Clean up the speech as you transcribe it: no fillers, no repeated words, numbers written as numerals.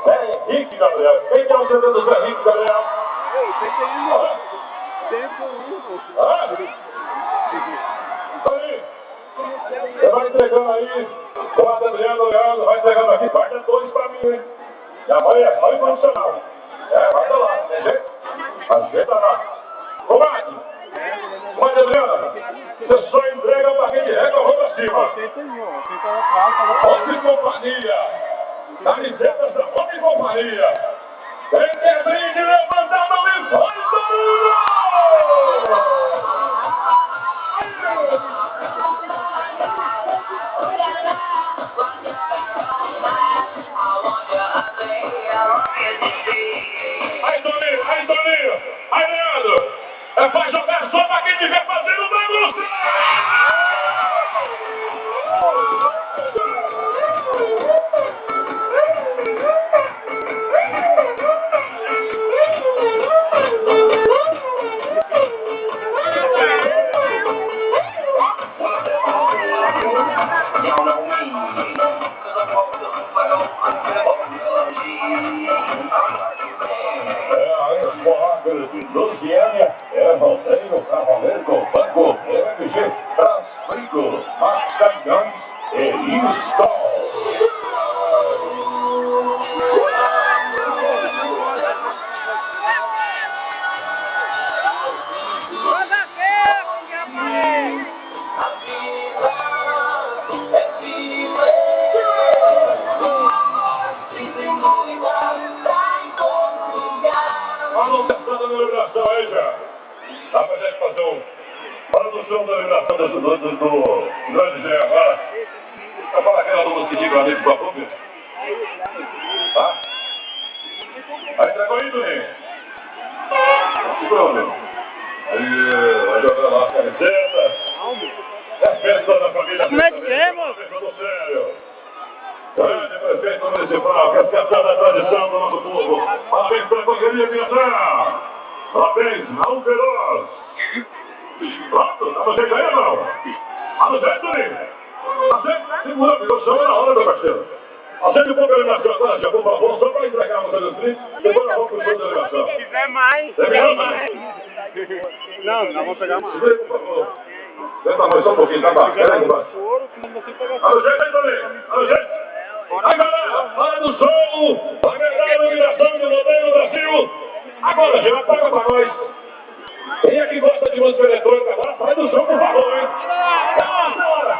Zé Henrique Gabriel. Quem que é o CD do Zé Henrique Gabriel? Você vai entregando aí, o Adriano Leandro vai entregando aqui, guarda dois pra mim, hein? E amanhã é só profissional. Guarda lá, tem jeito? Ajeita lá. Comadre, Adriana, você só entrega pra quem de régua, vamos pra cima. Homem e companhia. Camisetas da Homem e Companhia. Quem quer brinde, levanta a mão e vai, Torino! Aí, Toninho! Aí, Leandro! Vai jogar só pra quem tiver fazendo bagunça! Luciana, Monteiro, Cavaleiro, Banco, MG, Transfrico, Max Caminhões e Install. Vamos testando a iluminação aí já. Dá pra gente fazer produção da iluminação do grande Zé agora. Vai falar aquela do Mosquitinho ali, por favor, filho. Tá? Aí entregou aí, Toninho. Pronto. Aí, vai jogar lá a camiseta. É a festa da família. Como é que é, moço? Falando sério. Grande prefeito municipal, que é da tradição do nosso povo. Parabéns pela correria, Piazão. Parabéns, Raul Feroz. Pronto, tá no jeito aí ou não? Tá no jeito, Toninho? Tá certo? Segura, porque eu chamo na hora, meu parceiro. Ajeite um pouco a iluminação agora, já por favor, só para entregar a moça do Street, depois nós vamos pro show da iluminação. Se tiver mais, terminou mais? Não, nós vamos pegar mais. Segura aí, por favor. Senta mais só um pouquinho, tá baixo. Pera aí, embaixo. Tá no jeito aí, Toninho? Tá no jeito? Aí, galera, hora do show! A melhor iluminação do rodeio no Brasil! Agora, já paga pra nós! Quem é que gosta de música eletrônica agora? Sai do show, por favor, hein? Bora!